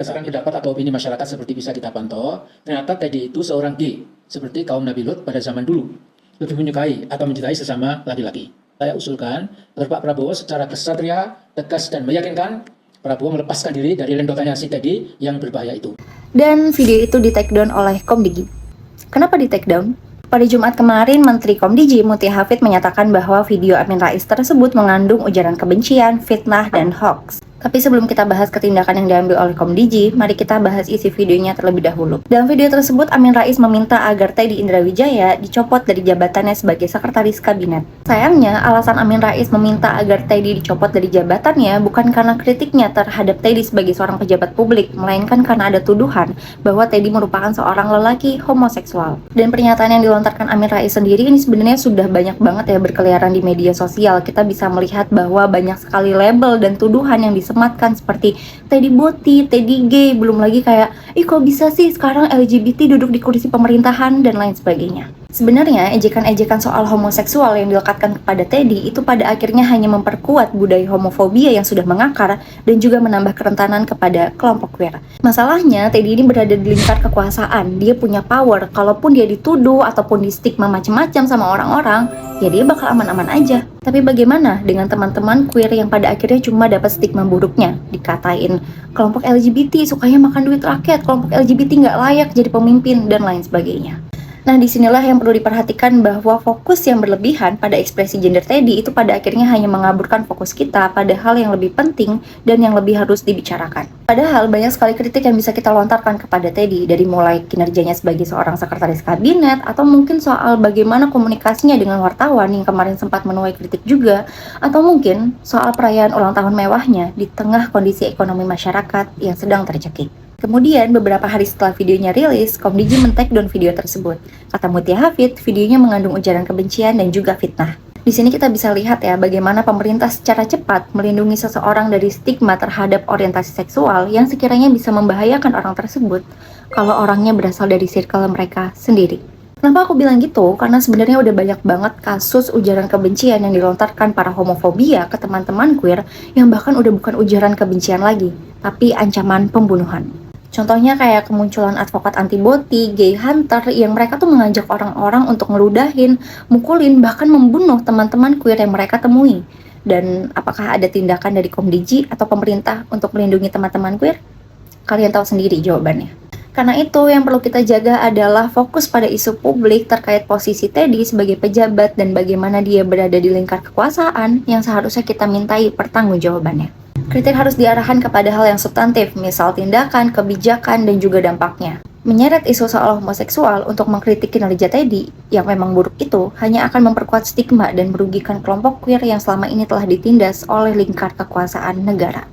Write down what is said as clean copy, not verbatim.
Berdasarkan pendapat atau opini masyarakat seperti bisa kita pantau, ternyata Teddy itu seorang gay, seperti kaum Nabi Lut pada zaman dulu, lebih menyukai atau mencintai sesama laki-laki. Saya usulkan agar Pak Prabowo secara kesatria, tegas dan meyakinkan Prabowo melepaskan diri dari lendokannya si Teddy yang berbahaya itu. Dan video itu di-take down oleh Komdigi. Kenapa di-take down? Pada Jumat kemarin, Menteri Komdigi Mutia Hafid menyatakan bahwa video Amin Rais tersebut mengandung ujaran kebencian, fitnah, dan hoax. Tapi sebelum kita bahas ketindakan yang diambil oleh Komdigi, mari kita bahas isi videonya terlebih dahulu. Dalam video tersebut, Amin Rais meminta agar Teddy Indrawijaya dicopot dari jabatannya sebagai sekretaris kabinet. Sayangnya, alasan Amin Rais meminta agar Teddy dicopot dari jabatannya bukan karena kritiknya terhadap Teddy sebagai seorang pejabat publik, melainkan karena ada tuduhan bahwa Teddy merupakan seorang lelaki homoseksual. Dan pernyataan yang dilontarkan Amin Rais sendiri ini sebenarnya sudah banyak banget ya berkeliaran di media sosial. Kita bisa melihat bahwa banyak sekali label dan tuduhan yang disematkan seperti Teddy Boti, Teddy gay, belum lagi kayak kok bisa sih sekarang LGBT duduk di kursi pemerintahan dan lain sebagainya. Sebenarnya ejekan-ejekan soal homoseksual yang dilekatkan kepada Teddy itu pada akhirnya hanya memperkuat budaya homofobia yang sudah mengakar dan juga menambah kerentanan kepada kelompok queer. Masalahnya Teddy ini berada di lingkar kekuasaan, dia punya power, kalaupun dia dituduh ataupun di stigma macam-macam sama orang-orang, ya dia bakal aman-aman aja. Tapi bagaimana dengan teman-teman queer yang pada akhirnya cuma dapat stigma buruknya? Dikatain kelompok LGBT sukanya makan duit rakyat, kelompok LGBT nggak layak jadi pemimpin, dan lain sebagainya. Nah, disinilah yang perlu diperhatikan bahwa fokus yang berlebihan pada ekspresi gender Teddy itu pada akhirnya hanya mengaburkan fokus kita pada hal yang lebih penting dan yang lebih harus dibicarakan. Padahal banyak sekali kritik yang bisa kita lontarkan kepada Teddy, dari mulai kinerjanya sebagai seorang sekretaris kabinet, atau mungkin soal bagaimana komunikasinya dengan wartawan yang kemarin sempat menuai kritik juga, atau mungkin soal perayaan ulang tahun mewahnya di tengah kondisi ekonomi masyarakat yang sedang tercekik. Kemudian, beberapa hari setelah videonya rilis, Komdigi men-take down video tersebut. Kata Mutia Hafid, videonya mengandung ujaran kebencian dan juga fitnah. Di sini kita bisa lihat ya bagaimana pemerintah secara cepat melindungi seseorang dari stigma terhadap orientasi seksual yang sekiranya bisa membahayakan orang tersebut kalau orangnya berasal dari circle mereka sendiri. Kenapa aku bilang gitu? Karena sebenarnya udah banyak banget kasus ujaran kebencian yang dilontarkan para homofobia ke teman-teman queer yang bahkan udah bukan ujaran kebencian lagi, tapi ancaman pembunuhan. Contohnya kayak kemunculan advokat anti-boti, gay hunter, yang mereka tuh mengajak orang-orang untuk ngeludahin, mukulin, bahkan membunuh teman-teman queer yang mereka temui. Dan apakah ada tindakan dari Komdigi atau pemerintah untuk melindungi teman-teman queer? Kalian tahu sendiri jawabannya. Karena itu yang perlu kita jaga adalah fokus pada isu publik terkait posisi Teddy sebagai pejabat dan bagaimana dia berada di lingkar kekuasaan yang seharusnya kita mintai pertanggungjawabannya. Kritik harus diarahkan kepada hal yang substantif, misal tindakan, kebijakan, dan juga dampaknya. Menyeret isu soal homoseksual untuk mengkritik kinerja Teddy yang memang buruk itu hanya akan memperkuat stigma dan merugikan kelompok queer yang selama ini telah ditindas oleh lingkar kekuasaan negara.